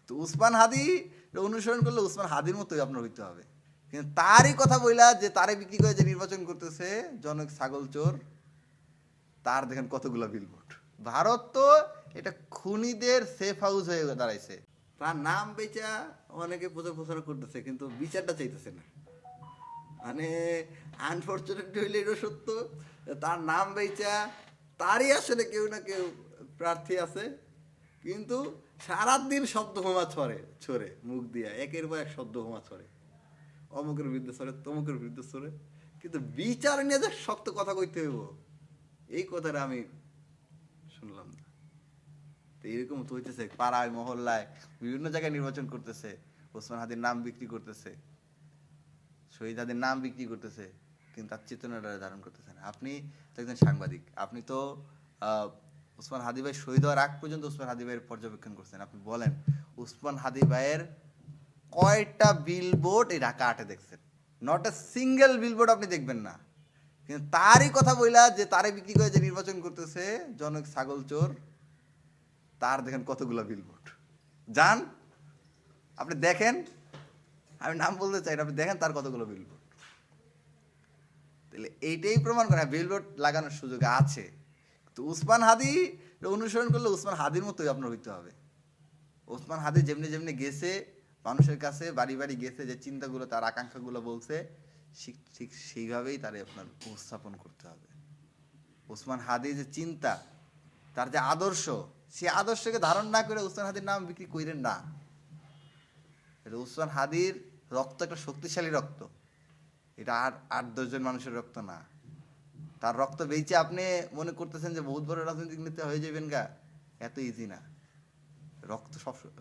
তো উসমান হাদি অনুসরণ করলে উসমান হাদির মতোই আপনার হইতে হবে। কিন্তু তারই কথা বইলা যে তারে বিক্রি করে যে নির্বাচন করতেছে জনক ছাগল চোর, তার দেখেন কতগুলো বিলবোর্ড। ভারত তো এটা খুনিদের সেফ হাউস হয়ে দাঁড়াইছে। তার নাম বেচা অনেকে প্রচার প্রচার করতেছে, কিন্তু বিচারটা চাইতেছে না। মানে আনফর্চুনেটলি হইলে এটা সত্য, তার নাম বেচা তারই আসলে কেউ না কেউ প্রার্থী আছে, কিন্তু সারাদিন শব্দ বোমা ছড়ে মুখ দিয়া, একের পর এক শব্দ বোমা ছড়ে, অমুকের বিরুদ্ধে ছড়ে, তমুকের বিরুদ্ধে ছড়ে, কিন্তু বিচার নিয়ে যে শক্ত কথা কইতে হইব এই কথাটা আমি শুনলাম না। তো এরকম তো হইতেছে পাড়ায় মহল্লায় বিভিন্ন জায়গায় নির্বাচন করতেছে, ওসমান হাদির নাম বিক্রি করতেছে, শহীদ হাদির নাম বিক্রি করতেছে, কিন্তু তার চেতনাটা ধারণ করতেছে না। আপনি তো একজন সাংবাদিক, আপনি তো উসমান হাদি ভাই শহীদ হওয়ার আগ পর্যন্ত উসমান হাদি ভাইয়ের পর্যবেক্ষণ করছেন। আপনি বলেন উসমান হাদি ভাইয়ের কয়টা বিলবোর্ড এই ঢাকা আটে দেখছেন? নট এ সিঙ্গেল বিলবোর্ড আপনি দেখবেন না। কিন্তু তারই কথা বইলা যে তারে বিক্রি করে যে নির্বাচন করতেছে জনক ছাগল চোর, তার দেখেন কতগুলো বিলবোর্ড। যান আপনি দেখেন, আমি নাম বলতে চাই না, আপনি দেখেন তার কতগুলো বিলবোর্ড। তাহলে এইটাই প্রমাণ করে বিলবোর্ড লাগানোর সুযোগ আছে। তো উসমান হাদি অনুসরণ করলে উসমান হাদির মতোই আপনার হইতে হবে। ওসমান হাদি যেমনি যেমনি গেছে মানুষের কাছে, বাড়ি বাড়ি গেছে, যে চিন্তাগুলো তার আকাঙ্ক্ষাগুলো বলছে, ঠিক সেইভাবেই তারে আপনার উপস্থাপন করতে হবে। ওসমান হাদি যে চিন্তা, তার যে আদর্শ, সেই আদর্শকে ধারণ না করে ওসমান হাদির নাম বিক্রি করেন না। এটা ওসমান হাদির রক্ত একটা শক্তিশালী রক্ত, এটা আর 8-10 জন মানুষের রক্ত না। তার রক্ত বেঁচে আপনি মনে করতেছেন যে বহুত বড় রাজনৈতিক নেতা হয়ে যাবেন গা, এত ইজি না।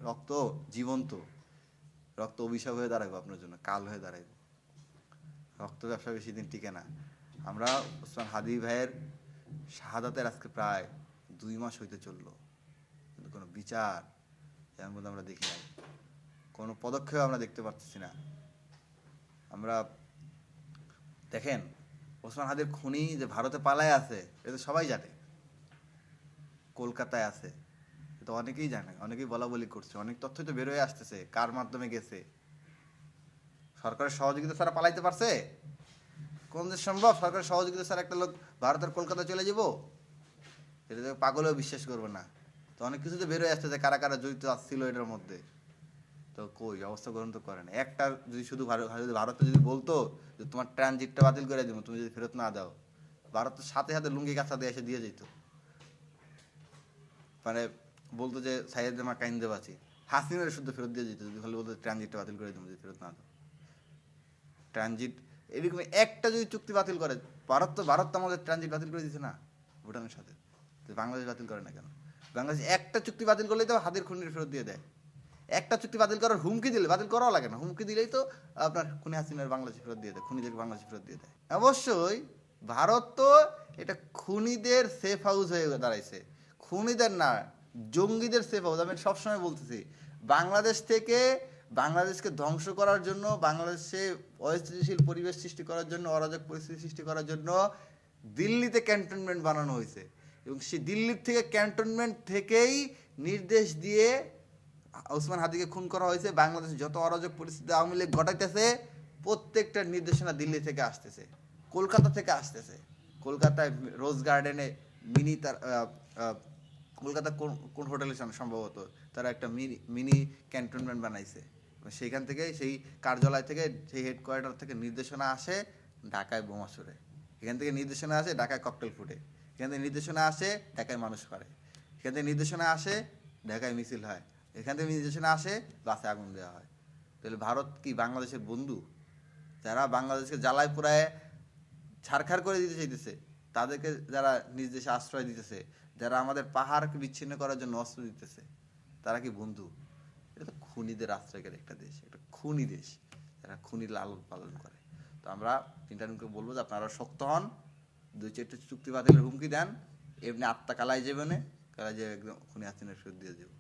রক্ত জীবন্ত, রক্ত অভিশাপ হয়ে দাঁড়াবো আপনার জন্য, কাল হয়ে দাঁড়াইব। রক্ত ব্যবসা বেশি দিন টিকে না। আমরা ওসমান হাদি ভাইয়ের শাহাদাতের আজকে প্রায় 2 মাস হইতে চললো, কিন্তু কোনো বিচার এর মধ্যে আমরা দেখি নাই, কোনো পদক্ষেপ আমরা দেখতে পাচ্ছি না। আমরা দেখেন ওসমান হাদির খুনি যে ভারতে পালায় আছে এটা সবাই জানে, কলকাতায় আছে, এটা অনেকেই জানে, অনেকেই বলা বলি করছে, অনেক তথ্যই তো বেরোয় আসতেছে কার মাধ্যমে গেছে। সরকারের সহযোগিতা ছাড়া পালাইতে পারছে? কোন দেশ সম্ভব সরকারের সহযোগিতা ছাড়া একটা লোক ভারতের কলকাতা চলে যাব? এটা তো পাগলেও বিশ্বাস করবে না। তো অনেক কিছু তো বেরোয় আসতেছে কারা কারা জড়িত আসছিল এটার মধ্যে। তো কই ব্যবস্থা গ্রহণ তো করে না। একটা যদি শুধু ভারতে যদি বলতো যে তোমার ট্রানজিটটা বাতিল করে দেবো তুমি যদি ফেরত না দাও, ভারত সাথে সাথে লুঙ্গি কাঁচা দিয়ে এসে দিয়ে যেত। মানে বলতো যে সাইয়েদ জামা কাইন দেব আছি, হাসিনার শুদ্ধ ফেরত দিয়ে যেত যদি খালি বলতো ট্রানজিটটা বাতিল করে দেবো যদি ফেরত না দাও। ট্রানজিট এরকম একটা যদি চুক্তি বাতিল করে, ভারত তো আমাদের ট্রানজিট বাতিল করে দিচ্ছে না ভুটানের সাথে, তো বাংলাদেশ বাতিল করে না কেন? বাংলাদেশ একটা চুক্তি বাতিল করলেই তো হাদির খুনির ফেরত দিয়ে দেয়। একটা চুক্তি বাতিল করার হুমকি দিলে, বাতিল করাও লাগে না, হুমকি দিলেই তো আপনার খুনি হাসিনার বাংলাদেশ ফেরত দিয়ে দেয়, খুনিদেরকে বাংলাদেশ ফেরত দিয়ে দেয়। অবশ্যই ভারত তো এটা খুনিদের সেফ হাউস হয়ে দাঁড়াইছে, খুনিদের না, জঙ্গিদের সেফ হাউস। আমি সবসময় বলতেছি বাংলাদেশ থেকে বাংলাদেশকে ধ্বংস করার জন্য, বাংলাদেশে অস্থিতিশীল পরিবেশ সৃষ্টি করার জন্য, অরাজক পরিস্থিতি সৃষ্টি করার জন্য দিল্লিতে ক্যান্টনমেন্ট বানানো হয়েছে, এবং সেই দিল্লির থেকে ক্যান্টনমেন্ট থেকেই নির্দেশ দিয়ে ওসমান হাদিকে খুন করা হয়েছে। বাংলাদেশে যত অরাজক পরিস্থিতি আওয়ামী লীগ ঘটাইতেছে প্রত্যেকটা নির্দেশনা দিল্লি থেকে আসতেছে, কলকাতা থেকে আসতেছে। কলকাতায় রোজ গার্ডেনে মিনি তার কলকাতা কোন কোন হোটেলে সম্ভবত তারা একটা মিনি ক্যান্টনমেন্ট বানাইছে। সেইখান থেকে, সেই কার্যালয় থেকে, সেই হেডকোয়ার্টার থেকে নির্দেশনা আসে ঢাকায় বোমা ছড়ে, এখান থেকে নির্দেশনা আসে ঢাকায় ককটেল ফুটে, এখান থেকে নির্দেশনা আসে ঢাকায় মানুষ করে, এখান থেকে নির্দেশনা আসে ঢাকায় মিছিল হয়, এখান থেকে নির্দেশনা আসে বাসে আগুন দেওয়া হয়। তাহলে ভারত কি বাংলাদেশের বন্ধু? যারা বাংলাদেশকে জ্বালায় পোড়ায় ছারখার করে দিতে চাইতেছে, তাদেরকে যারা নিজ দেশে আশ্রয় দিতেছে, যারা আমাদের পাহাড়কে বিচ্ছিন্ন করার জন্য অস্ত্র দিতেছে, তারা কি বন্ধু? এটা তো খুনিদের আশ্রয়কের একটা দেশ, একটা খুনি দেশ, যারা খুনি লালন পালন করে। তো আমরা ইন্টারনেটকে বলবো যে আপনারা শক্ত হন, 2-4টা চুক্তি বাতিলের হুমকি দেন, এমনি আত্মা কালাই যাবে না, কালাই যাবে একদম খুনি হাসিনার ফেরত দিয়ে দেবো।